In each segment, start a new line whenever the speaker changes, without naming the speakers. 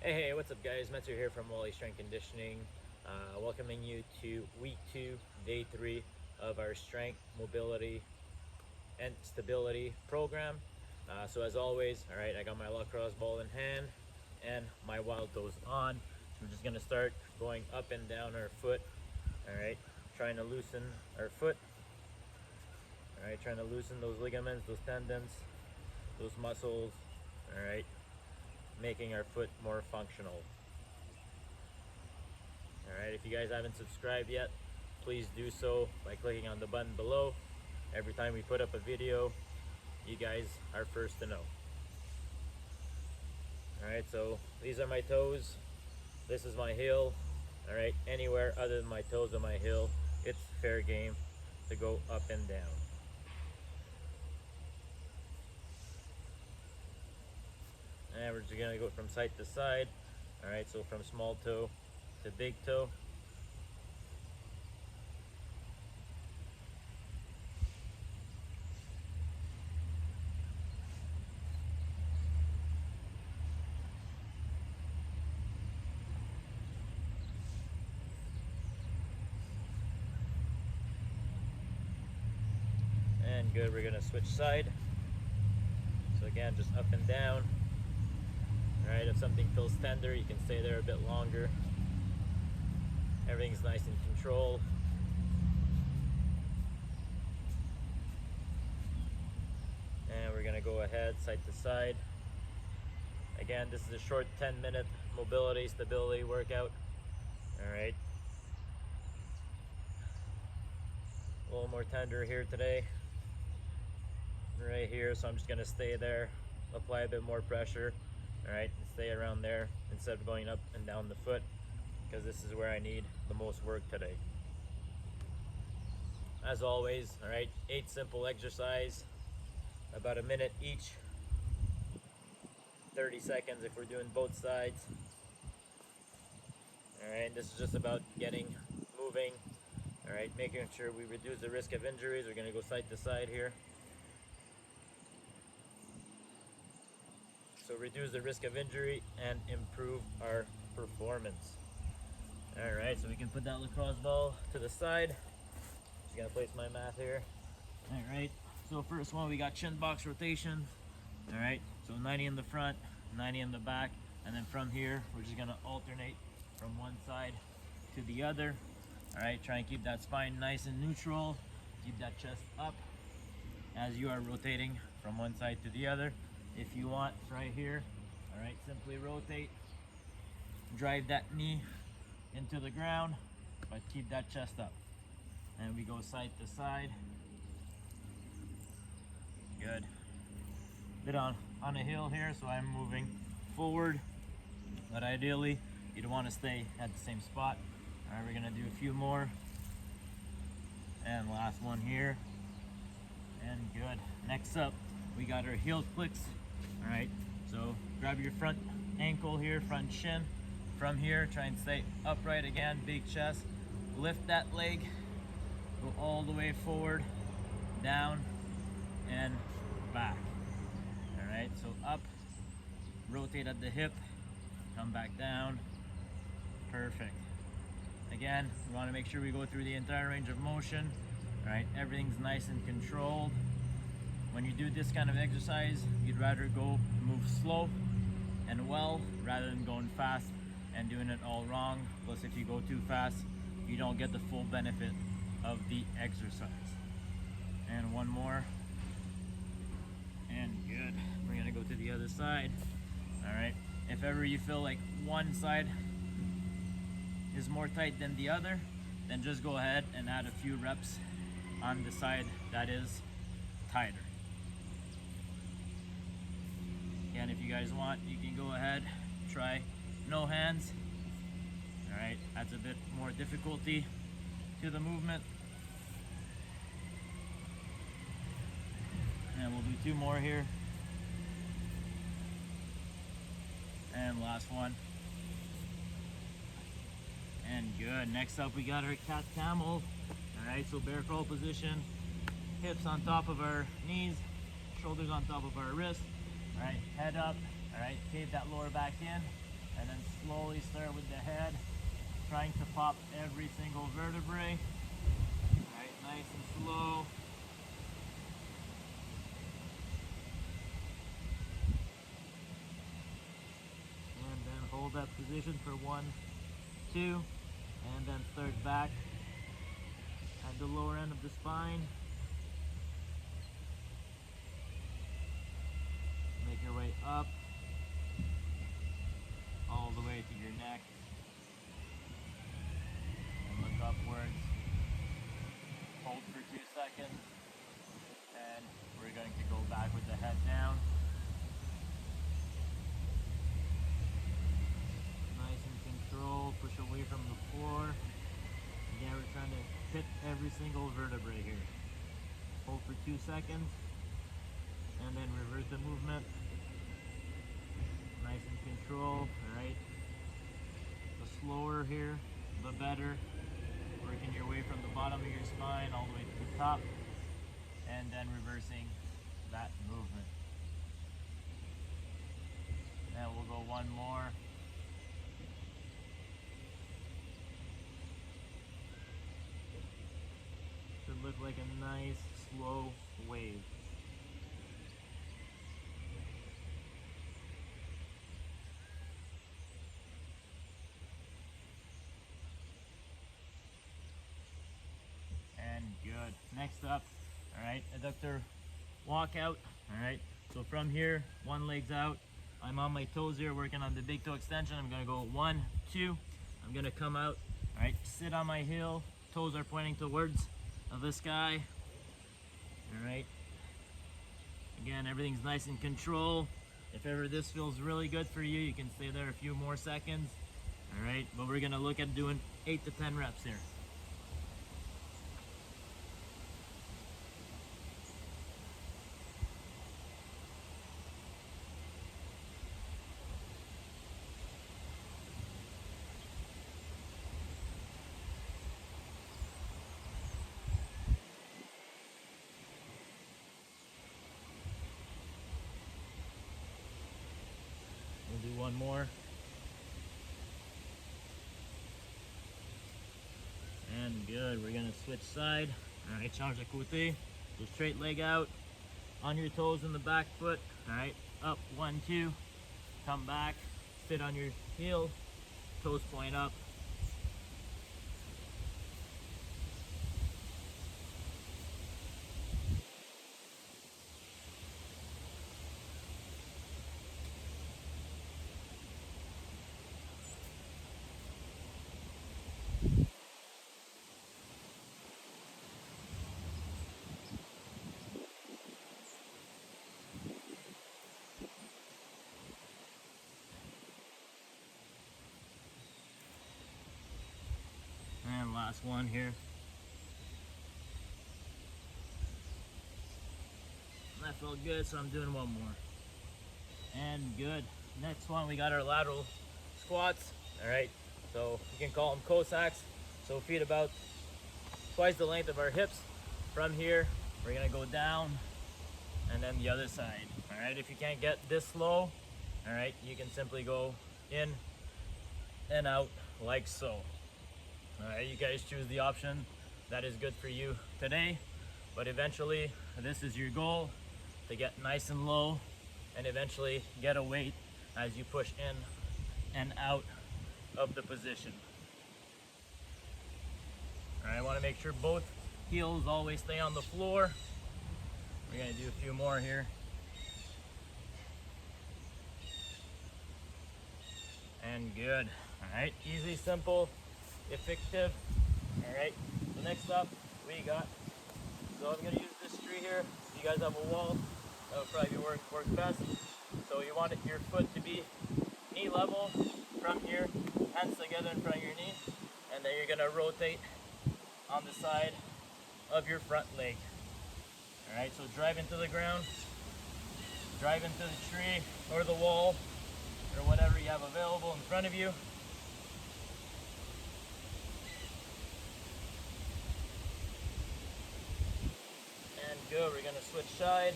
Hey, what's up guys? Metzer here from Wally Strength Conditioning, welcoming you to week 2, day 3 of our strength, mobility, and stability program. So as always, all right, I got my lacrosse ball in hand and my wild toes on. So we're just gonna start going up and down our foot, all right, trying to loosen our foot, all right, trying to loosen those ligaments, those tendons, those muscles, all right, making our foot more functional. All right, if you guys haven't subscribed yet, please do so by clicking on the button below. Every time we put up a video, you guys are first to know. All right, so these are my toes. This is my heel. All right, anywhere other than my toes or my heel, it's fair game to go up and down. And we're just gonna go from side to side. All right, so from small toe to big toe. And good, we're gonna switch side. So again, just up and down. All right, if something feels tender, you can stay there a bit longer. Everything's nice and controlled. And we're gonna go ahead, side to side. Again, this is a short 10-minute mobility, stability workout. All right. A little more tender here today. Right here, so I'm just gonna stay there, apply a bit more pressure. All right, and stay around there instead of going up and down the foot, because this is where I need the most work today. As always, all right, 8 simple exercise, about a minute each, 30 seconds if we're doing both sides. All right, this is just about getting moving. All right, making sure we reduce the risk of injuries. We're gonna go side to side here. So reduce the risk of injury and improve our performance. All right, so we can put that lacrosse ball to the side. Just gonna place my mat here. All right, so first one, we got chin box rotation. All right, so 90 in the front, 90 in the back, and then from here, we're just gonna alternate from one side to the other. All right, try and keep that spine nice and neutral. Keep that chest up as you are rotating from one side to the other. If you want, right here, all right, simply rotate, drive that knee into the ground, but keep that chest up. And we go side to side. Good. Bit on a hill here, so I'm moving forward, but ideally, you don't want to stay at the same spot. All right, we're gonna do a few more. And last one here. And good. Next up, we got our heel clicks. All right, so grab your front ankle here, front shin. From here, try and stay upright again, big chest. Lift that leg, go all the way forward, down, and back. All right, so up, rotate at the hip, come back down. Perfect. Again, we want to make sure we go through the entire range of motion. All right, everything's nice and controlled. When you do this kind of exercise, you'd rather move slow and well rather than going fast and doing it all wrong. Plus, if you go too fast, you don't get the full benefit of the exercise. And one more. And good. We're gonna go to the other side. All right. If ever you feel like one side is more tight than the other, then just go ahead and add a few reps on the side that is tighter. Again, if you guys want, you can go ahead, try no hands. All right, adds a bit more difficulty to the movement. And we'll do 2 more here. And last one. And good. Next up, we got our cat camel. All right, so bear crawl position, hips on top of our knees, shoulders on top of our wrists. All right, head up. All right, cave that lower back in, and then slowly start with the head, trying to pop every single vertebrae. All right, nice and slow. And then hold that position for 1, 2, and then start back at the lower end of the spine. Make your way up all the way to your neck and look upwards. Hold for 2 seconds, and we're going to go back with the head down. Nice and control, push away from the floor. Again, we're trying to hit every single vertebrae here. Hold for 2 seconds, and then reverse the movement. Nice and control, alright? The slower here, the better. Working your way from the bottom of your spine all the way to the top, and then reversing that movement. Now we'll go one more. Should look like a nice slow wave. Good. Next up, all right, adductor walkout. All right, so from here, one leg's out. I'm on my toes here, working on the big toe extension. I'm gonna go 1, 2. I'm gonna come out. All right, sit on my heel. Toes are pointing towards the sky. All right. Again, everything's nice in control. If ever this feels really good for you, you can stay there a few more seconds. All right, but we're gonna look at doing 8 to 10 reps here. We'll do one more. And good, we're gonna switch side. All right, change de côté. So straight leg out, on your toes in the back foot. All right, up, 1, 2. Come back, sit on your heel, toes point up. And last one here. That felt good, so I'm doing one more. And good. Next one, we got our lateral squats. All right, so you can call them Cossacks. So feet about twice the length of our hips. From here, we're gonna go down, and then the other side. All right, if you can't get this slow, all right, you can simply go in and out like so. All right, you guys choose the option that is good for you today, but eventually this is your goal, to get nice and low and eventually get a weight as you push in and out of the position. All right, I want to make sure both heels always stay on the floor. We're going to do a few more here. And good. All right, easy, simple, effective. All right, so next up we got, so I'm going to use this tree here. If you guys have a wall, that would probably work best. So you want your foot to be knee level from here, hands together in front of your knee, and then you're going to rotate on the side of your front leg. All right, so drive into the ground, drive into the tree or the wall or whatever you have available in front of you. And good, we're gonna switch side.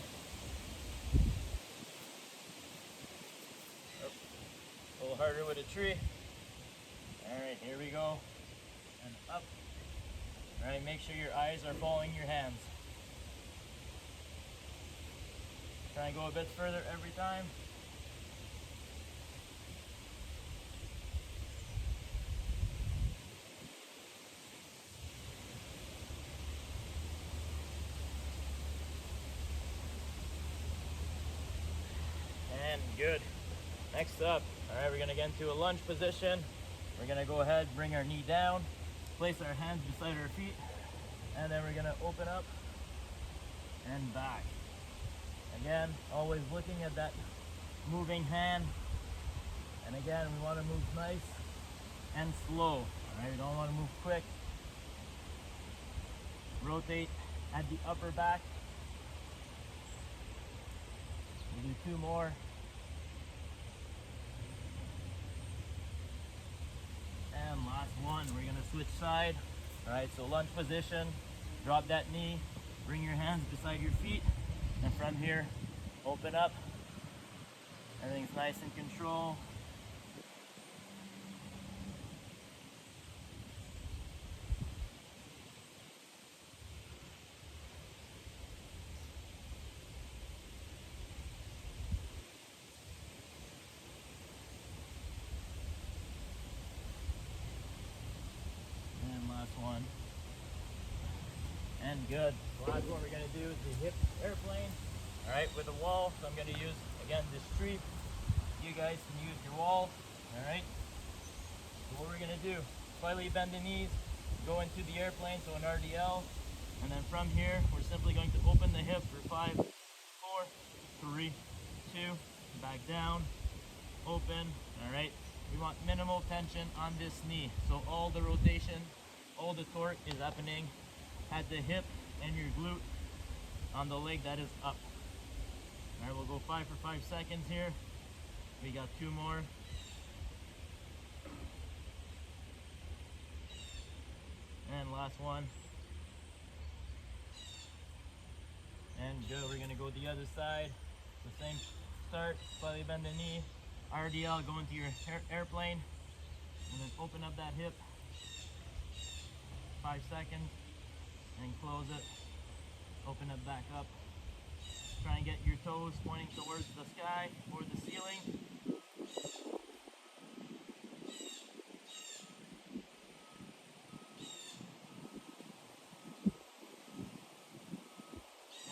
Oh, little harder with a tree. All right, here we go. And up. All right, make sure your eyes are following your hands. Try and go a bit further every time. And good. Next up, all right, we're gonna get into a lunge position. We're gonna go ahead, bring our knee down, place our hands beside our feet, and then we're gonna open up and back. Again, always looking at that moving hand. And again, we wanna move nice and slow. All right, we don't wanna move quick. Rotate at the upper back. We'll do 2 more. And last one, we're gonna switch side. All right, so lunge position, drop that knee, bring your hands beside your feet, and from here, open up. Everything's nice and control. One. And good. The last one we're going to do is the hip airplane. All right, with a wall. So I'm going to use, again, this tree. You guys can use your wall. All right. So what we're going to do, slightly bend the knees, go into the airplane, so an RDL. And then from here, we're simply going to open the hip for 5, 4, 3, 2, back down, open. All right. We want minimal tension on this knee. So all the rotation, all the torque is happening at the hip and your glute on the leg that is up. All right, we'll go 5 for 5 seconds here. We got 2 more. And last one. And good, we're gonna go the other side. The same start, slightly bend the knee. RDL, go into your airplane, and then open up that hip. 5 seconds, and close it. Open it back up. Try and get your toes pointing towards the sky or the ceiling.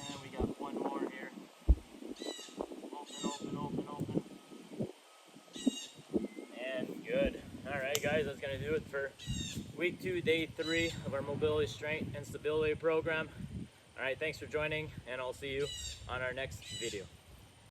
And we got 1 more here. Open, open, open, open. And good. All right, guys, that's gonna do it for week 2, day 3 of our mobility, strength, and stability program. All right, thanks for joining, and I'll see you on our next video.